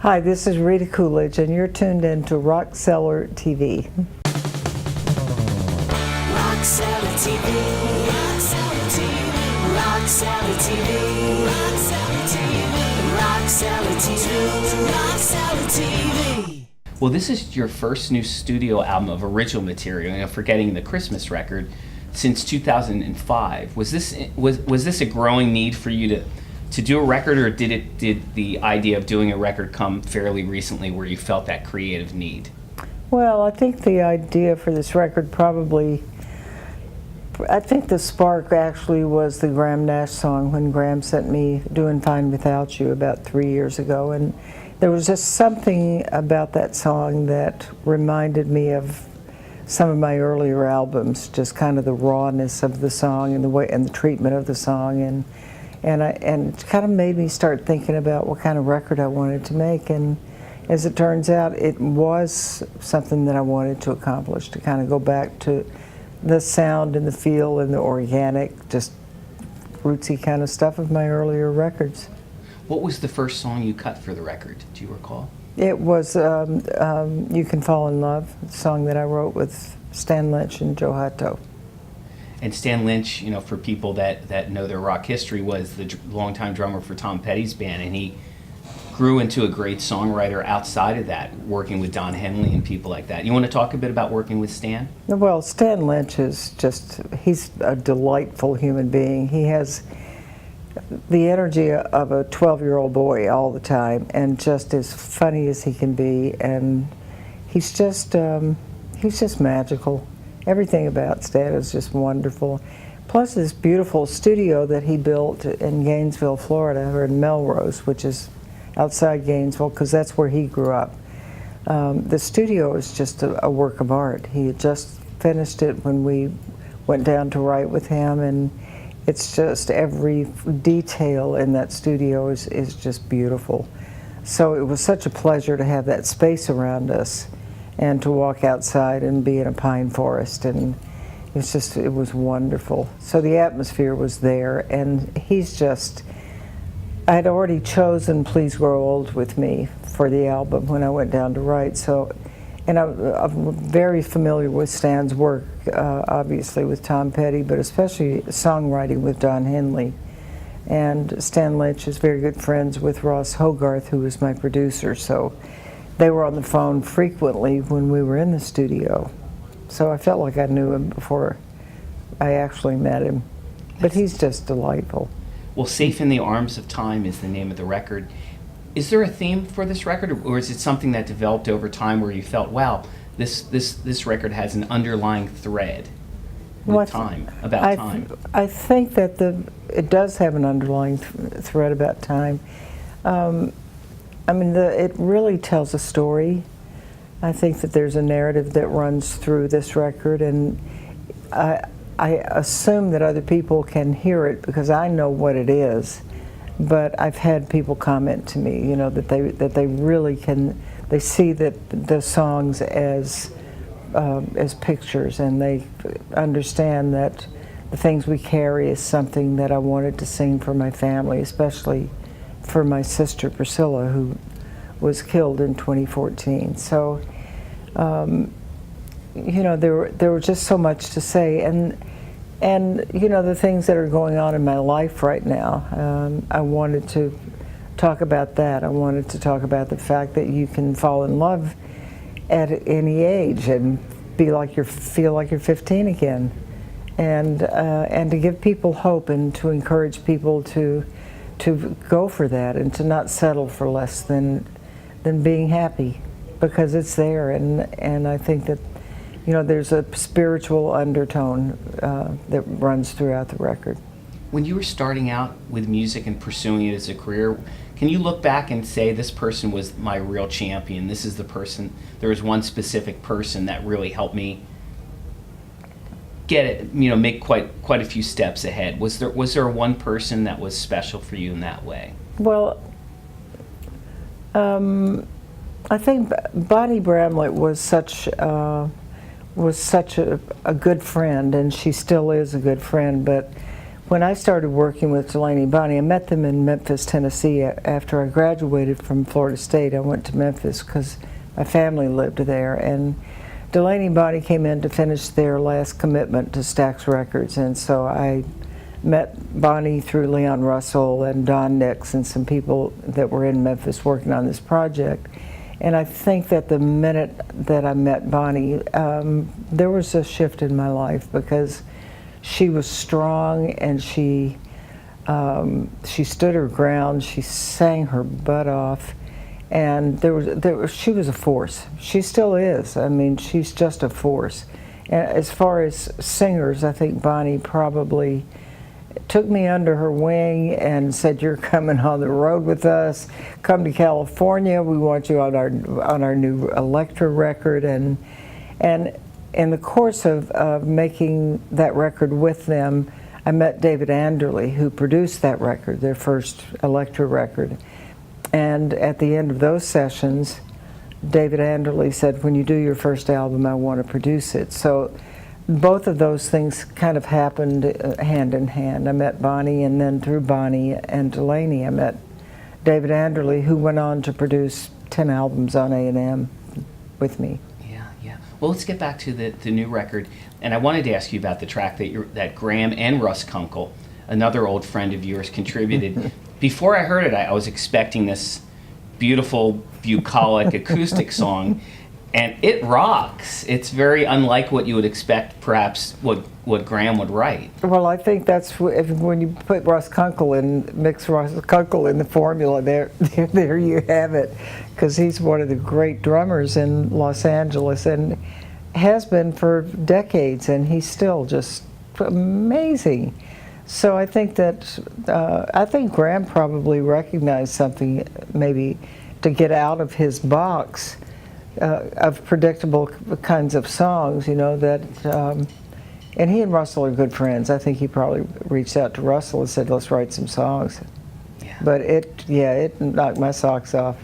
Hi, this is Rita Coolidge, and you're tuned in to Rock Cellar TV. Rock Cellar TV, Rock Cellar TV, Rock Cellar TV, Rock Cellar TV, Rock Cellar TV, Rock Cellar TV. Well, this is your first new studio album of original material, forgetting the Christmas record, since 2005. Was this a growing need for you to do a record, or did the idea of doing a record come fairly recently where you felt that creative need? Well, I think the idea for this record I think the spark actually was the Graham Nash song when Graham sent me Doing Fine Without You about 3 years ago, and there was just something about that song that reminded me of some of my earlier albums, just kind of the rawness of the song and the way and the treatment of the song, and it kind of made me start thinking about what kind of record I wanted to make. And as it turns out, it was something that I wanted to accomplish, to kind of go back to the sound and the feel and the organic, just rootsy kind of stuff of my earlier records. What was the first song you cut for the record? Do you recall? It was You Can Fall in Love, a song that I wrote with Stan Lynch and Joe Hutto. And Stan Lynch, for people that know their rock history, was the longtime drummer for Tom Petty's band, and he grew into a great songwriter outside of that, working with Don Henley and people like that. You want to talk a bit about working with Stan? Well, Stan Lynch he's a delightful human being. He has the energy of a 12-year-old boy all the time, and just as funny as he can be, and he's just magical. Everything about Stan is just wonderful. Plus this beautiful studio that he built in Gainesville, Florida, or in Melrose, which is outside Gainesville, because that's where he grew up. The studio is just a work of art. He had just finished it when we went down to write with him, and it's just every detail in that studio is just beautiful. So it was such a pleasure to have that space around us and to walk outside and be in a pine forest, and it was wonderful. So the atmosphere was there, and I'd already chosen Please Grow Old with Me for the album when I went down to write. So, and I'm very familiar with Stan's work, obviously with Tom Petty, but especially songwriting with Don Henley. And Stan Lynch is very good friends with Ross Hogarth, who was my producer, so they were on the phone frequently when we were in the studio. So I felt like I knew him before I actually met him. But he's just delightful. Well, Safe in the Arms of Time is the name of the record. Is there a theme for this record, or is it something that developed over time where you felt, wow, this record has an underlying thread with time, about time? I think that it does have an underlying thread about time. It really tells a story. I think that there's a narrative that runs through this record, and I assume that other people can hear it because I know what it is. But I've had people comment to me, that they really can. They see that the songs as pictures, and they understand that the things we carry is something that I wanted to sing for my family, especially for my sister Priscilla, who was killed in 2014. So, there was just so much to say, and the things that are going on in my life right now. I wanted to talk about that. I wanted to talk about the fact that you can fall in love at any age and feel like you're 15 again, and to give people hope and to encourage people to go for that and to not settle for less than being happy, because it's there, and I think that there's a spiritual undertone that runs throughout the record. When you were starting out with music and pursuing it as a career, can you look back and say, this person was my real champion, this is the person, there was one specific person that really helped me get it, make quite a few steps ahead? Was there one person that was special for you in that way? Well, I think Bonnie Bramlett was such a good friend, and she still is a good friend, but when I started working with Delaney Bonnie, I met them in Memphis, Tennessee. After I graduated from Florida State, I went to Memphis because my family lived there. And Delaney Bonnie came in to finish their last commitment to Stax Records. And so I met Bonnie through Leon Russell and Don Nix and some people that were in Memphis working on this project. And I think that the minute that I met Bonnie, there was a shift in my life because she was strong and she stood her ground. She sang her butt off, and she was a force. She still is. I mean, she's just a force. And as far as singers, I think Bonnie probably took me under her wing and said, "You're coming on the road with us. Come to California. We want you on our new Elektra record." And in the course of making that record with them, I met David Anderle, who produced that record, their first Elektra record. And at the end of those sessions, David Anderle said, "When you do your first album, I want to produce it." So both of those things kind of happened hand in hand. I met Bonnie, and then through Bonnie and Delaney, I met David Anderle, who went on to produce 10 albums on A&M with me. Yeah. Well, let's get back to the new record. And I wanted to ask you about the track that Graham and Russ Kunkel, another old friend of yours, contributed. Before I heard it, I was expecting this beautiful, bucolic acoustic song, and it rocks. It's very unlike what you would expect, perhaps, what Graham would write. Well, I think that's when you put Russ Kunkel in, mix Russ Kunkel in the formula, there you have it, because he's one of the great drummers in Los Angeles and has been for decades, and he's still just amazing. So I think that Graham probably recognized something, maybe to get out of his box of predictable kinds of songs, that. And he and Russell are good friends. I think he probably reached out to Russell and said, "Let's write some songs." Yeah. But it knocked my socks off.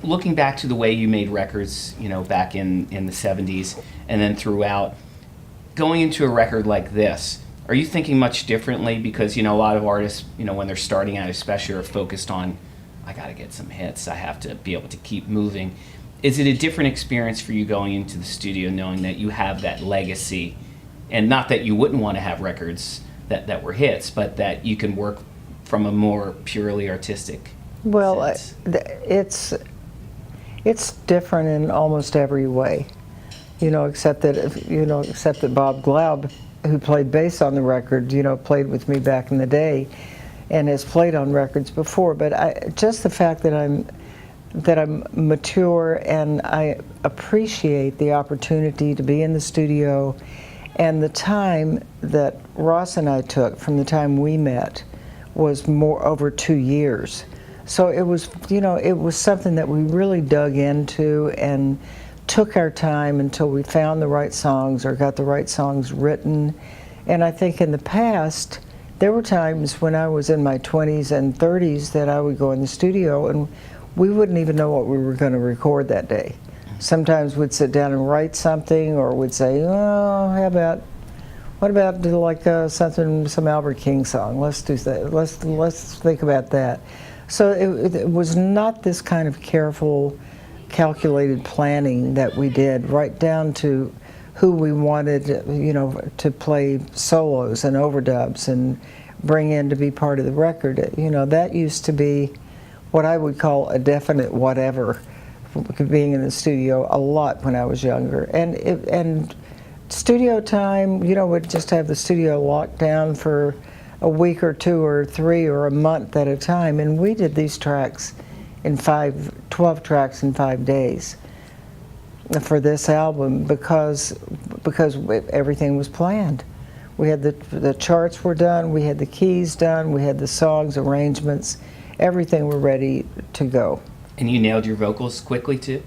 Looking back to the way you made records, back in the 70s and then throughout, going into a record like this, are you thinking much differently? Because, a lot of artists, when they're starting out especially, are focused on, I got to get some hits. I have to be able to keep moving. Is it a different experience for you going into the studio knowing that you have that legacy, and not that you wouldn't want to have records that were hits, but that you can work from a more purely artistic sense? It's different in almost every way, except that Bob Glaub, who played bass on the record, played with me back in the day, and has played on records before. But just the fact that I'm mature and I appreciate the opportunity to be in the studio, and the time that Ross and I took from the time we met was over 2 years. So it was, it was something that we really dug into and took our time until we found the right songs or got the right songs written. And I think in the past, there were times when I was in my 20s and 30s that I would go in the studio and we wouldn't even know what we were going to record that day. Sometimes we'd sit down and write something, or we'd say, "Oh, what about do like some Albert King song? Let's do that. Let's think about that." So it was not this kind of careful, calculated planning that we did, right down to who we wanted, to play solos and overdubs and bring in to be part of the record. That used to be what I would call a definite whatever, being in the studio a lot when I was younger. And studio time, would just have the studio locked down for a week or 2 or 3 or a month at a time. And we did these tracks in 12 tracks in 5 days for this album because everything was planned. We had the charts were done, we had the keys done, we had the songs, arrangements, everything were ready to go. And you nailed your vocals quickly too?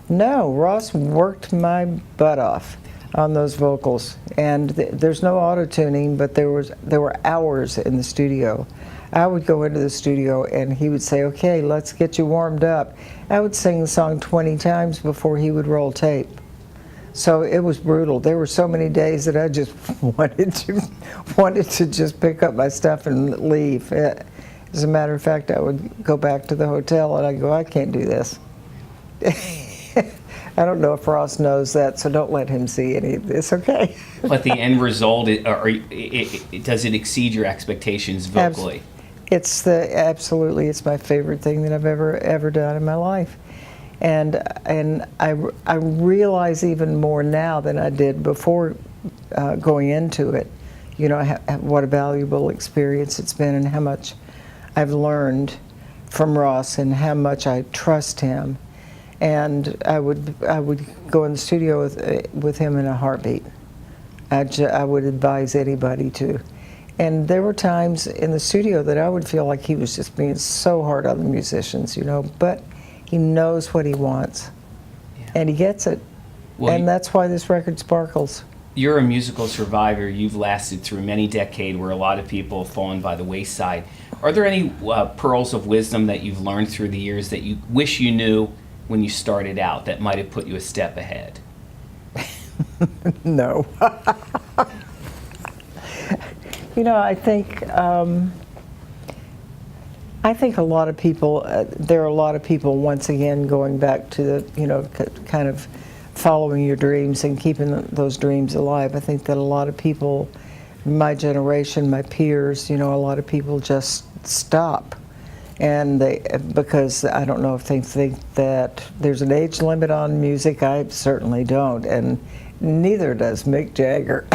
No, Ross worked my butt off on those vocals, and there's no auto-tuning, but there were hours in the studio. I would go into the studio and he would say, "Okay, let's get you warmed up." I would sing the song 20 times before he would roll tape. So it was brutal. There were so many days that I just wanted to just pick up my stuff and leave. As a matter of fact, I would go back to the hotel and I'd go, I can't do this. I don't know if Ross knows that, so don't let him see any of this, okay? But the end result, does it exceed your expectations vocally? Absolutely, it's my favorite thing that I've ever done in my life. And I realize even more now than I did before going into it, you know, what a valuable experience it's been and how much I've learned from Ross and how much I trust him. And I would go in the studio with him in a heartbeat. I would advise anybody to. And there were times in the studio that I would feel like he was just being so hard on the musicians, you know, but he knows what he wants, and he gets it. Well, and that's why this record sparkles. You're a musical survivor. You've lasted through many decades where a lot of people have fallen by the wayside. Are there any pearls of wisdom that you've learned through the years that you wish you knew when you started out that might have put you a step ahead? No. You know, I think a lot of people, there are a lot of people, once again, going back to the, you know, kind of following your dreams and keeping those dreams alive. I think that a lot of people, my generation, my peers, you know, a lot of people just stop. And because I don't know if they think that there's an age limit on music. I certainly don't, and neither does Mick Jagger.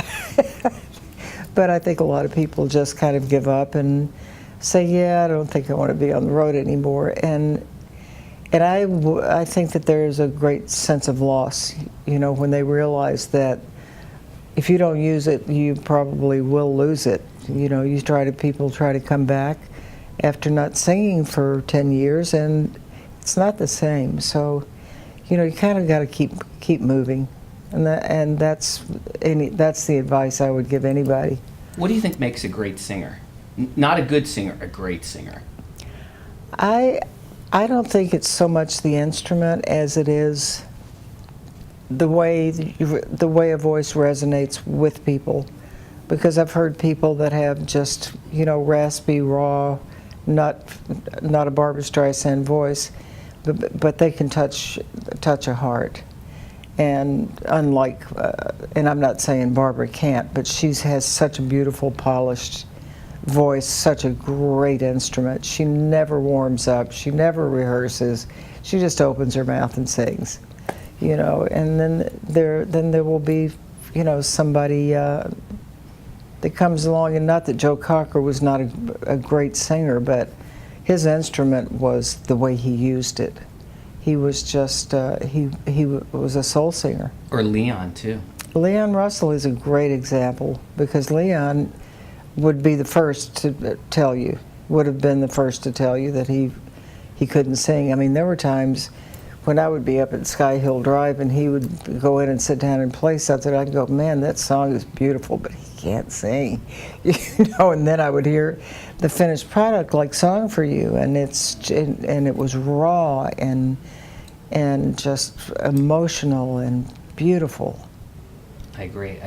But I think a lot of people just kind of give up and say, yeah, I don't think I want to be on the road anymore. And I think that there is a great sense of loss, you know, when they realize that if you don't use it, you probably will lose it. You know, people try to come back after not singing for 10 years, and it's not the same. So, you know, you kind of got to keep moving. And that's the advice I would give anybody. What do you think makes a great singer? Not a good singer, a great singer. I don't think it's so much the instrument as it is the way a voice resonates with people. Because I've heard people that have just, you know, raspy, raw, not a Barbra Streisand voice, but they can touch a heart. And unlike, and I'm not saying Barbara can't, but she has such a beautiful, polished voice, such a great instrument. She never warms up, she never rehearses. She just opens her mouth and sings, you know. And then there will be, you know, somebody that comes along, and not that Joe Cocker was not a great singer, but his instrument was the way he used it. He was just, he was a soul singer. Or Leon, too. Leon Russell is a great example, because Leon would be the first to tell you, would have been the first to tell you that he couldn't sing. I mean, there were times when I would be up at Sky Hill Drive and he would go in and sit down and play something. I'd go, man, that song is beautiful, but he can't sing. You know, and then I would hear the finished product like Song for You, and it was raw and just emotional and beautiful. I agree.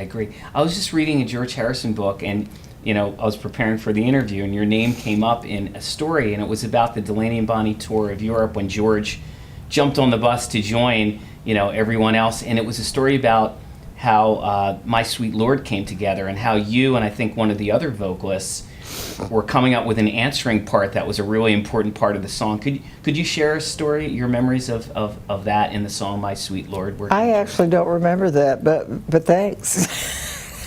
I was just reading a George Harrison book, and you know, I was preparing for the interview, and your name came up in a story, and it was about the Delaney and Bonnie tour of Europe when George jumped on the bus to join, you know, everyone else. And it was a story about how My Sweet Lord came together, and how you and I think one of the other vocalists were coming up with an answering part that was a really important part of the song. Could you share a story, your memories of that in the song My Sweet Lord? I actually don't remember that, but thanks.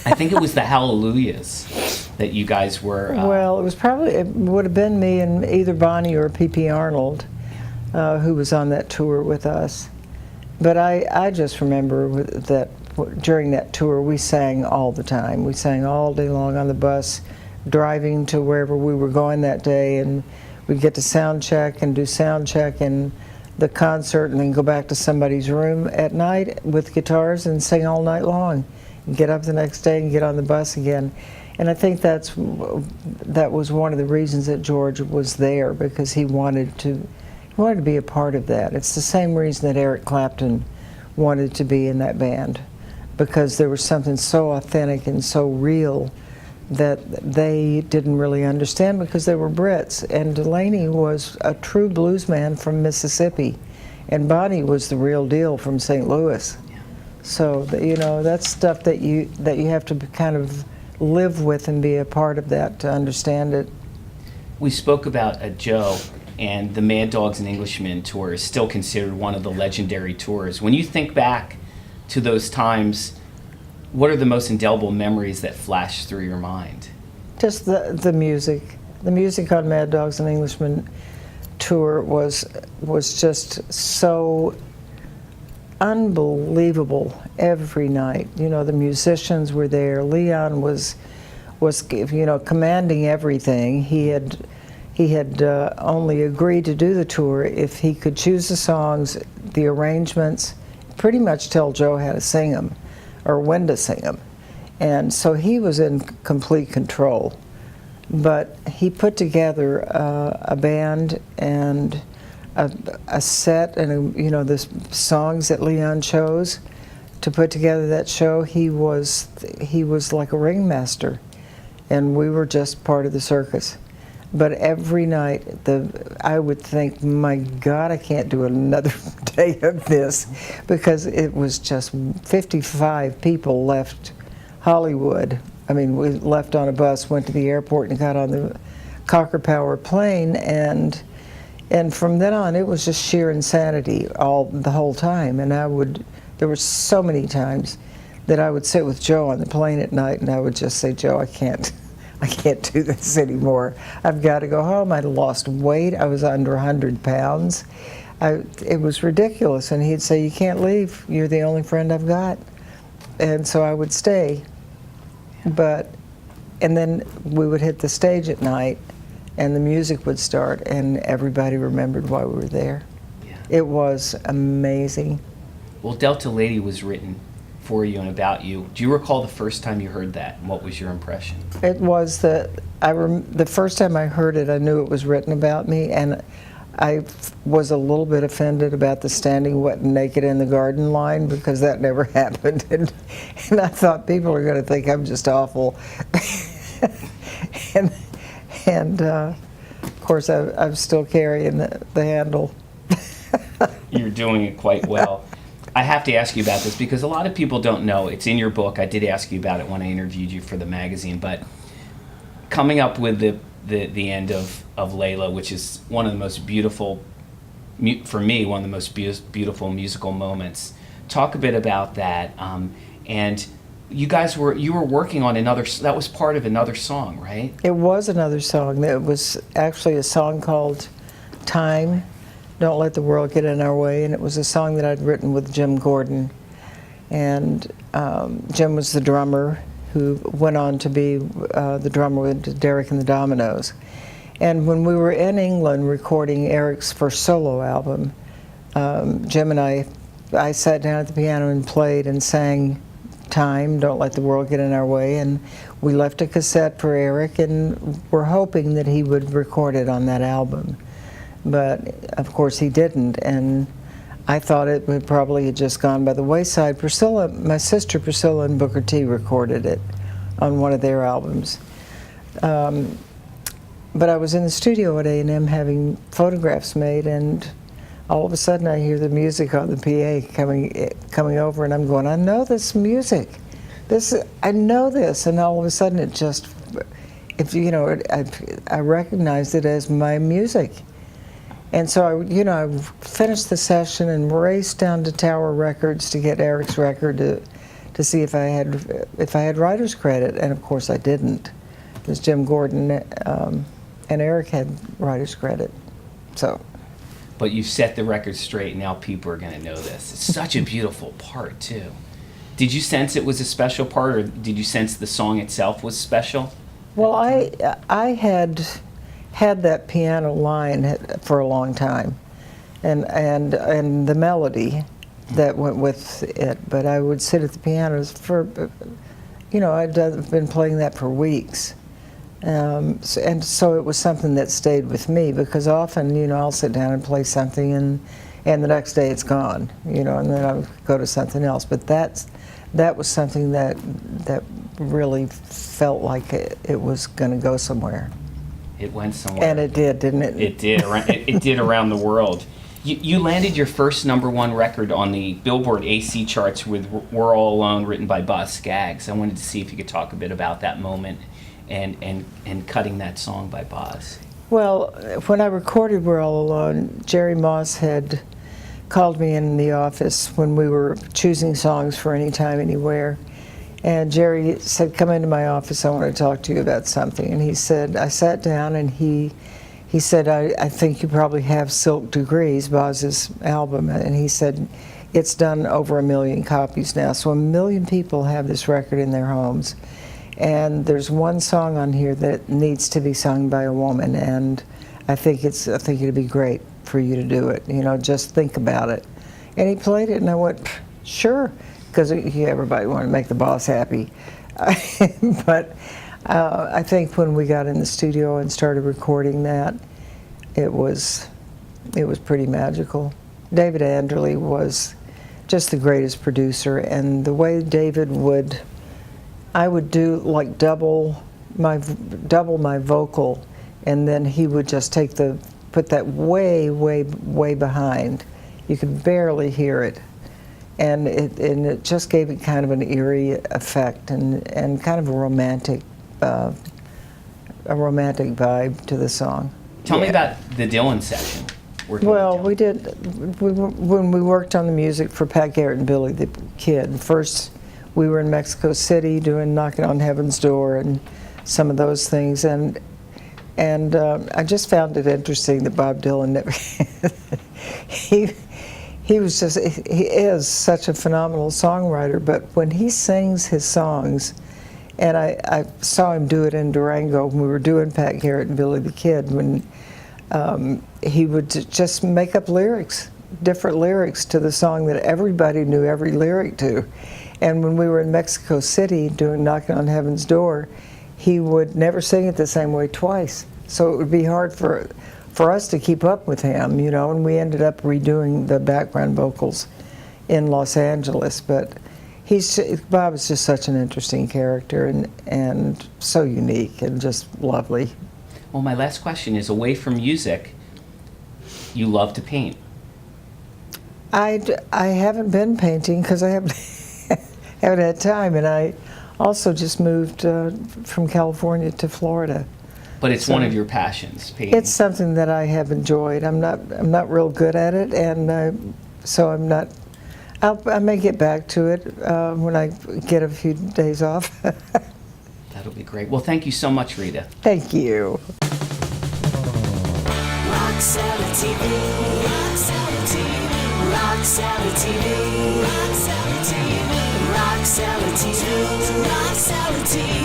I think it was the Hallelujahs that you guys were... well, it would have been me and either Bonnie or P.P. Arnold, who was on that tour with us. But I just remember that during that tour we sang all the time. We sang all day long on the bus, driving to wherever we were going that day, and we'd get to sound check and do sound check and the concert, and then go back to somebody's room at night with guitars and sing all night long. Get up the next day and get on the bus again. And I think that was one of the reasons that George was there, because he wanted to be a part of that. It's the same reason that Eric Clapton wanted to be in that band, because there was something so authentic and so real that they didn't really understand because they were Brits. And Delaney was a true blues man from Mississippi, and Bonnie was the real deal from St. Louis. Yeah. So you know, that's stuff that you have to kind of live with and be a part of that to understand it. We spoke about Joe, and the Mad Dogs and Englishmen tour is still considered one of the legendary tours. When you think back to those times, what are the most indelible memories that flash through your mind? Just the music. The music on Mad Dogs and Englishmen tour was just so unbelievable every night. You know, the musicians were there. Leon was you know, commanding everything. He had only agreed to do the tour if he could choose the songs, the arrangements, pretty much tell Joe how to sing them or when to sing them. And so he was in complete control. But he put together a band and a set and you know, the songs that Leon chose to put together that show. He was like a ringmaster, and we were just part of the circus. But every night, I would think, my God, I can't do another day of this, because it was just 55 people left Hollywood. I mean, we left on a bus, went to the airport, and got on the Cocker Power plane, and from then on, it was just sheer insanity the whole time. And there were so many times that I would sit with Joe on the plane at night, and I would just say, Joe, I can't do this anymore. I've got to go home. I'd lost weight. I was under 100 pounds. It was ridiculous. And he'd say, you can't leave. You're the only friend I've got. And so I would stay. And then we would hit the stage at night, and the music would start, and everybody remembered why we were there. Yeah. It was amazing. Well, Delta Lady was written for you and about you. Do you recall the first time you heard that, and what was your impression? It was the first time I heard it, I knew it was written about me, and I was a little bit offended about the standing wet and naked in the garden line, because that never happened, and I thought people are going to think I'm just awful. and of course I'm still carrying the handle. You're doing it quite well. I have to ask you about this because a lot of people don't know. It's in your book. I did ask you about it when I interviewed you for the magazine, but coming up with the end of Layla, which is one of the most beautiful, for me, one of the most beautiful musical moments. Talk a bit about that. And you were working on that was part of another song, right? It was another song. It was actually a song called Time, Don't Let the World Get in Our Way, and it was a song that I'd written with Jim Gordon. And Jim was the drummer who went on to be the drummer with Derek and the Dominoes. And when we were in England recording Eric's first solo album, Jim and I sat down at the piano and played and sang Time, Don't Let the World Get in Our Way, and we left a cassette for Eric, and we're hoping that he would record it on that album. But of course he didn't, and I thought it would probably have just gone by the wayside. Priscilla, my sister Priscilla and Booker T recorded it on one of their albums. But I was in the studio at A&M having photographs made, and all of a sudden I hear the music on the PA coming over, and I'm going, I know this music. I know this, and all of a sudden it just, I recognized it as my music. And so I finished the session and raced down to Tower Records to get Eric's record to see if I had writer's credit, and of course I didn't, because Jim Gordon and Eric had writer's credit. So. But you set the record straight, and now people are going to know this. It's such a beautiful part too. Did you sense it was a special part, or did you sense the song itself was special? Well, I had that piano line for a long time, and the melody that went with it. But I would sit at the piano for, I'd been playing that for weeks, and so it was something that stayed with me, because often, I'll sit down and play something, and the next day it's gone, and then I'll go to something else. But that was something that really felt like it was going to go somewhere. It went somewhere. And it did, didn't it? It did. It did around the world. You landed your first #1 record on the Billboard AC charts with "We're All Alone," written by Boz Scaggs. I wanted to see if you could talk a bit about that moment and cutting that song by Boz. Well, when I recorded "We're All Alone," Jerry Moss had called me in the office when we were choosing songs for Any Time, Anywhere. And Jerry said, "Come into my office, I want to talk to you about something." And he said, I sat down and he said, I think you probably have Silk Degrees, Boz's album. And he said, it's done over 1 million copies now. So 1 million people have this record in their homes. And there's one song on here that needs to be sung by a woman. And I think it'd be great for you to do it. You know, just think about it. And he played it and I went, sure. Because everybody wanted to make the boss happy. But I think when we got in the studio and started recording that, it was pretty magical. David Anderle was just the greatest producer, and the way David I would do like double my vocal, and then he would just put that way behind. You could barely hear it. And it just gave it kind of an eerie effect and kind of a romantic vibe to the song. Tell me about the Dylan session. Well, when we worked on the music for Pat Garrett and Billy the Kid. First, we were in Mexico City doing "Knocking on Heaven's Door" and some of those things, and I just found it interesting that Bob Dylan never he is such a phenomenal songwriter, but when he sings his songs, and I saw him do it in Durango when we were doing Pat Garrett and Billy the Kid, when he would just make up lyrics, different lyrics to the song that everybody knew every lyric to. And when we were in Mexico City doing "Knocking on Heaven's Door," he would never sing it the same way twice. So it would be hard for us to keep up with him, you know, and we ended up redoing the background vocals in Los Angeles. But Bob is just such an interesting character and so unique and just lovely. Well, my last question is, away from music, you love to paint. I haven't been painting because I haven't had time, and I also just moved from California to Florida. But it's one of your passions, painting. It's something that I have enjoyed. I'm not real good at it, and so I'm not. I may get back to it when I get a few days off. That'll be great. Well, thank you so much, Rita. Thank you. Rock Salad TV. Rock Salad TV. Rock Salad TV. Rock Salad TV. Rock Salad TV. Rock Salad TV.